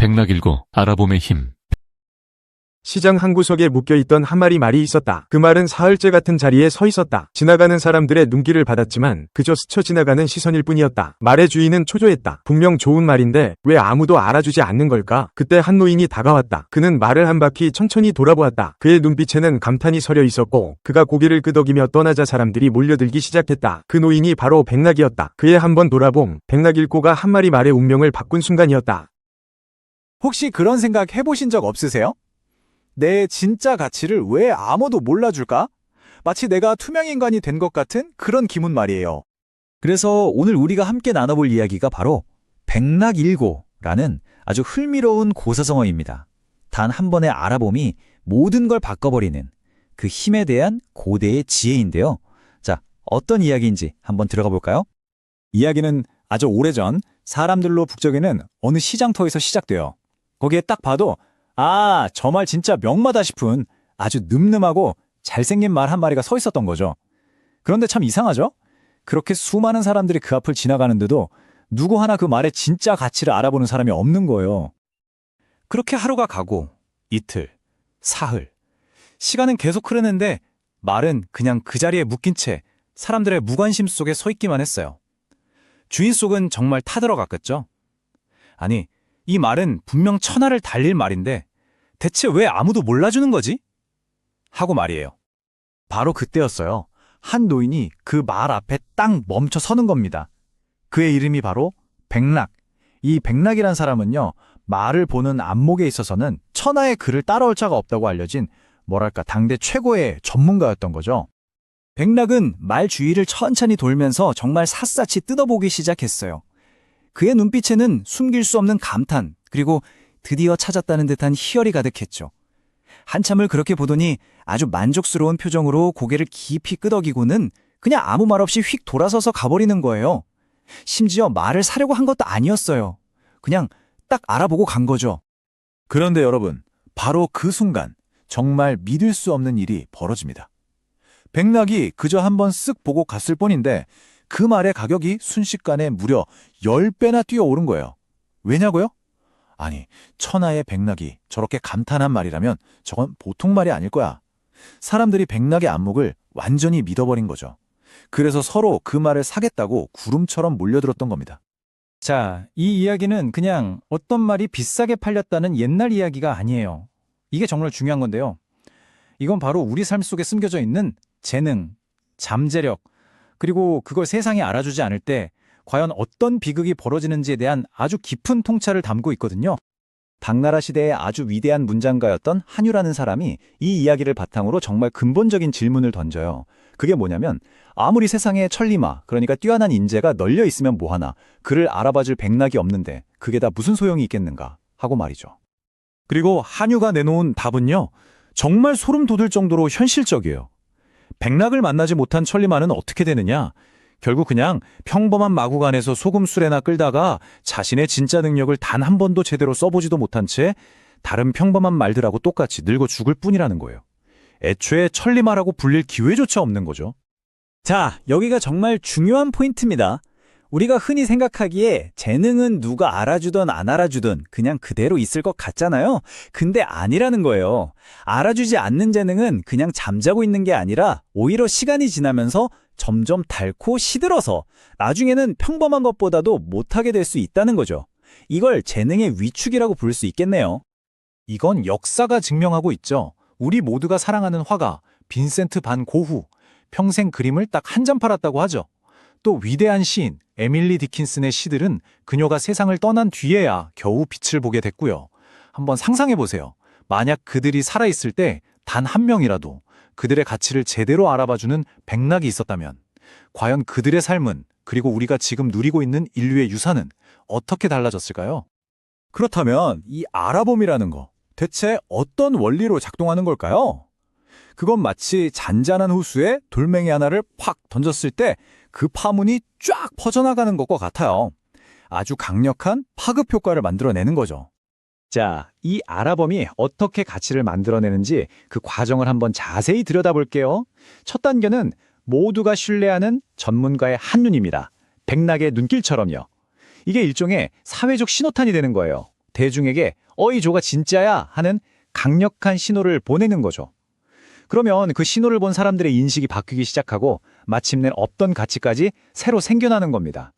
백낙일고 알아봄의 힘. 시장 한 구석에 묶여있던 한 마리 말이 있었다. 그 말은 사흘째 같은 자리에 서 있었다. 지나가는 사람들의 눈길을 받았지만 그저 스쳐 지나가는 시선일 뿐이었다. 말의 주인은 초조했다. 분명 좋은 말인데 왜 아무도 알아주지 않는 걸까? 그때 한 노인이 다가왔다. 그는 말을 한 바퀴 천천히 돌아보았다. 그의 눈빛에는 감탄이 서려 있었고 그가 고개를 끄덕이며 떠나자 사람들이 몰려들기 시작했다. 그 노인이 바로 백낙이었다. 그의 한 번 돌아봄, 백낙일고가 한 마리 말의 운명을 바꾼 순간이었다. 혹시 그런 생각 해보신 적 없으세요? 내 진짜 가치를 왜 아무도 몰라줄까? 마치 내가 투명인간이 된 것 같은 그런 기분 말이에요. 그래서 오늘 우리가 함께 나눠볼 이야기가 바로 백낙일고라는 아주 흥미로운 고사성어입니다. 단 한 번의 알아봄이 모든 걸 바꿔버리는 그 힘에 대한 고대의 지혜인데요. 자, 어떤 이야기인지 한번 들어가 볼까요? 이야기는 아주 오래전 사람들로 북적이는 어느 시장터에서 시작돼요. 거기에 딱 봐도 아, 저 말 진짜 명마다 싶은 아주 늠름하고 잘생긴 말 한 마리가 서 있었던 거죠. 그런데 참 이상하죠? 그렇게 수많은 사람들이 그 앞을 지나가는데도 누구 하나 그 말의 진짜 가치를 알아보는 사람이 없는 거예요. 그렇게 하루가 가고 이틀, 사흘. 시간은 계속 흐르는데 말은 그냥 그 자리에 묶인 채 사람들의 무관심 속에 서 있기만 했어요. 주인 속은 정말 타들어갔겠죠? 아니, 이 말은 분명 천하를 달릴 말인데 대체 왜 아무도 몰라주는 거지? 하고 말이에요. 바로 그때였어요. 한 노인이 그 말 앞에 딱 멈춰 서는 겁니다. 그의 이름이 바로 백낙. 이 백낙이란 사람은요, 말을 보는 안목에 있어서는 천하의 그를 따라올 자가 없다고 알려진 뭐랄까 당대 최고의 전문가였던 거죠. 백낙은 말 주위를 천천히 돌면서 정말 샅샅이 뜯어보기 시작했어요. 그의 눈빛에는 숨길 수 없는 감탄, 그리고 드디어 찾았다는 듯한 희열이 가득했죠. 한참을 그렇게 보더니 아주 만족스러운 표정으로 고개를 깊이 끄덕이고는 그냥 아무 말 없이 휙 돌아서서 가버리는 거예요. 심지어 말을 사려고 한 것도 아니었어요. 그냥 딱 알아보고 간 거죠. 그런데 여러분, 바로 그 순간 정말 믿을 수 없는 일이 벌어집니다. 백낙이 그저 한번 쓱 보고 갔을 뿐인데 그 말의 가격이 순식간에 무려 10배나 뛰어오른 거예요. 왜냐고요? 아니, 천하의 백낙이 저렇게 감탄한 말이라면 저건 보통 말이 아닐 거야. 사람들이 백낙의 안목을 완전히 믿어버린 거죠. 그래서 서로 그 말을 사겠다고 구름처럼 몰려들었던 겁니다. 자, 이 이야기는 그냥 어떤 말이 비싸게 팔렸다는 옛날 이야기가 아니에요. 이게 정말 중요한 건데요. 이건 바로 우리 삶 속에 숨겨져 있는 재능, 잠재력, 그리고 그걸 세상이 알아주지 않을 때 과연 어떤 비극이 벌어지는지에 대한 아주 깊은 통찰을 담고 있거든요. 당나라 시대의 아주 위대한 문장가였던 한유라는 사람이 이 이야기를 바탕으로 정말 근본적인 질문을 던져요. 그게 뭐냐면 아무리 세상에 천리마, 그러니까 뛰어난 인재가 널려 있으면 뭐하나 그를 알아봐줄 백낙이 없는데 그게 다 무슨 소용이 있겠는가 하고 말이죠. 그리고 한유가 내놓은 답은요, 정말 소름 돋을 정도로 현실적이에요. 백낙을 만나지 못한 천리마는 어떻게 되느냐? 결국 그냥 평범한 마구간에서 소금술에나 끌다가 자신의 진짜 능력을 단 한 번도 제대로 써보지도 못한 채 다른 평범한 말들하고 똑같이 늙어 죽을 뿐이라는 거예요. 애초에 천리마라고 불릴 기회조차 없는 거죠. 자, 여기가 정말 중요한 포인트입니다. 우리가 흔히 생각하기에 재능은 누가 알아주든 안 알아주든 그냥 그대로 있을 것 같잖아요. 근데 아니라는 거예요. 알아주지 않는 재능은 그냥 잠자고 있는 게 아니라 오히려 시간이 지나면서 점점 닳고 시들어서 나중에는 평범한 것보다도 못하게 될 수 있다는 거죠. 이걸 재능의 위축이라고 부를 수 있겠네요. 이건 역사가 증명하고 있죠. 우리 모두가 사랑하는 화가 빈센트 반 고흐, 평생 그림을 딱 한 점 팔았다고 하죠. 또 위대한 시인 에밀리 디킨슨의 시들은 그녀가 세상을 떠난 뒤에야 겨우 빛을 보게 됐고요. 한번 상상해 보세요. 만약 그들이 살아있을 때 단 한 명이라도 그들의 가치를 제대로 알아봐주는 백낙이 있었다면 과연 그들의 삶은, 그리고 우리가 지금 누리고 있는 인류의 유산은 어떻게 달라졌을까요? 그렇다면 이 알아봄이라는 거 대체 어떤 원리로 작동하는 걸까요? 그건 마치 잔잔한 호수에 돌멩이 하나를 팍 던졌을 때 그 파문이 쫙 퍼져나가는 것과 같아요. 아주 강력한 파급 효과를 만들어내는 거죠. 자, 이 알아봄이 어떻게 가치를 만들어내는지 그 과정을 한번 자세히 들여다볼게요. 첫 단계는 모두가 신뢰하는 전문가의 한눈입니다. 백낙의 눈길처럼요. 이게 일종의 사회적 신호탄이 되는 거예요. 대중에게 이 조가 진짜야 하는 강력한 신호를 보내는 거죠. 그러면 그 신호를 본 사람들의 인식이 바뀌기 시작하고 마침내 없던 가치까지 새로 생겨나는 겁니다.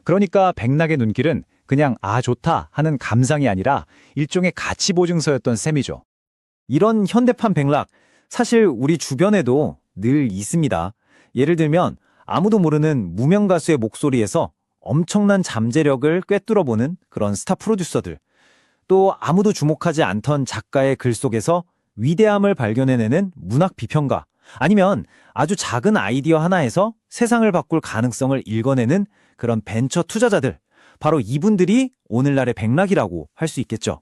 그러니까 백락의 눈길은 그냥 좋다 하는 감상이 아니라 일종의 가치 보증서였던 셈이죠. 이런 현대판 백락, 사실 우리 주변에도 늘 있습니다. 예를 들면 아무도 모르는 무명 가수의 목소리에서 엄청난 잠재력을 꿰뚫어보는 그런 스타 프로듀서들, 또 아무도 주목하지 않던 작가의 글 속에서 위대함을 발견해내는 문학 비평가, 아니면 아주 작은 아이디어 하나에서 세상을 바꿀 가능성을 읽어내는 그런 벤처 투자자들, 바로 이분들이 오늘날의 백락이라고 할 수 있겠죠.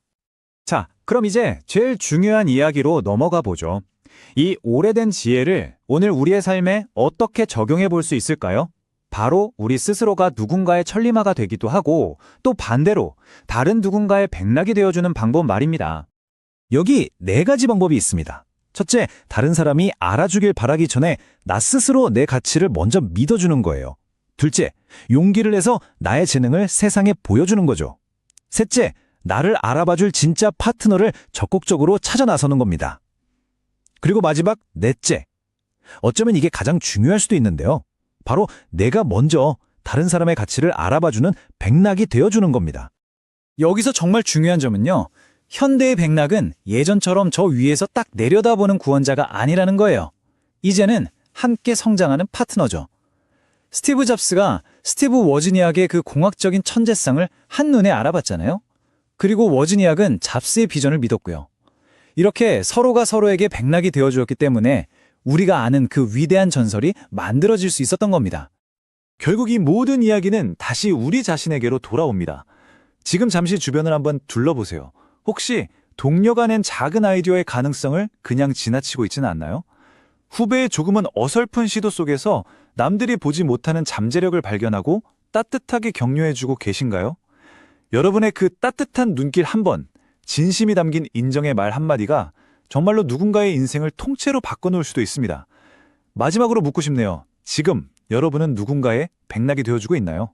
자, 그럼 이제 제일 중요한 이야기로 넘어가 보죠. 이 오래된 지혜를 오늘 우리의 삶에 어떻게 적용해 볼 수 있을까요? 바로 우리 스스로가 누군가의 천리마가 되기도 하고 또 반대로 다른 누군가의 백락이 되어주는 방법 말입니다. 여기 4가지 방법이 있습니다. 첫째, 다른 사람이 알아주길 바라기 전에 나 스스로 내 가치를 먼저 믿어주는 거예요. 둘째, 용기를 내서 나의 재능을 세상에 보여주는 거죠. 셋째, 나를 알아봐줄 진짜 파트너를 적극적으로 찾아 나서는 겁니다. 그리고 마지막 넷째, 어쩌면 이게 가장 중요할 수도 있는데요. 바로 내가 먼저 다른 사람의 가치를 알아봐주는 백락이 되어주는 겁니다. 여기서 정말 중요한 점은요. 현대의 백락은 예전처럼 저 위에서 딱 내려다보는 구원자가 아니라는 거예요. 이제는 함께 성장하는 파트너죠. 스티브 잡스가 스티브 워즈니악의 그 공학적인 천재성을 한눈에 알아봤잖아요. 그리고 워즈니악은 잡스의 비전을 믿었고요. 이렇게 서로가 서로에게 백락이 되어주었기 때문에 우리가 아는 그 위대한 전설이 만들어질 수 있었던 겁니다. 결국 이 모든 이야기는 다시 우리 자신에게로 돌아옵니다. 지금 잠시 주변을 한번 둘러보세요. 혹시 동료가 낸 작은 아이디어의 가능성을 그냥 지나치고 있지는 않나요? 후배의 조금은 어설픈 시도 속에서 남들이 보지 못하는 잠재력을 발견하고 따뜻하게 격려해주고 계신가요? 여러분의 그 따뜻한 눈길 한 번, 진심이 담긴 인정의 말 한마디가 정말로 누군가의 인생을 통째로 바꿔놓을 수도 있습니다. 마지막으로 묻고 싶네요. 지금 여러분은 누군가의 백락이 되어주고 있나요?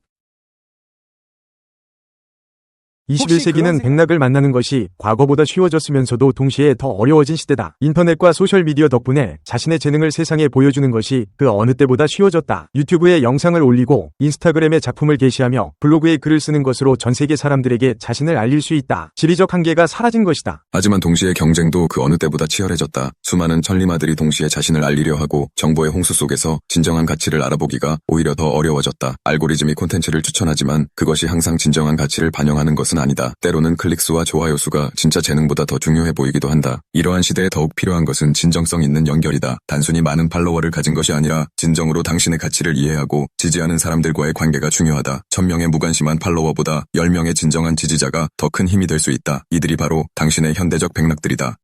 21세기는 백락을 만나는 것이 과거보다 쉬워졌으면서도 동시에 더 어려워진 시대다. 인터넷과 소셜미디어 덕분에 자신의 재능을 세상에 보여주는 것이 그 어느 때보다 쉬워졌다. 유튜브에 영상을 올리고 인스타그램에 작품을 게시하며 블로그에 글을 쓰는 것으로 전 세계 사람들에게 자신을 알릴 수 있다. 지리적 한계가 사라진 것이다. 하지만 동시에 경쟁도 그 어느 때보다 치열해졌다. 수많은 천리마들이 동시에 자신을 알리려 하고 정보의 홍수 속에서 진정한 가치를 알아보기가 오히려 더 어려워졌다. 알고리즘이 콘텐츠를 추천하지만 그것이 항상 진정한 가치를 반영하는 것은 아니다. 때로는 클릭수와 좋아요 수가 진짜 재능보다 더 중요해 보이기도 한다. 이러한 시대에 더욱 필요한 것은 진정성 있는 연결이다. 단순히 많은 팔로워를 가진 것이 아니라 진정으로 당신의 가치를 이해하고 지지하는 사람들과의 관계가 중요하다. 1000명의 무관심한 팔로워보다 10명의 진정한 지지자가 더 큰 힘이 될 수 있다. 이들이 바로 당신의 현대적 백락들이다.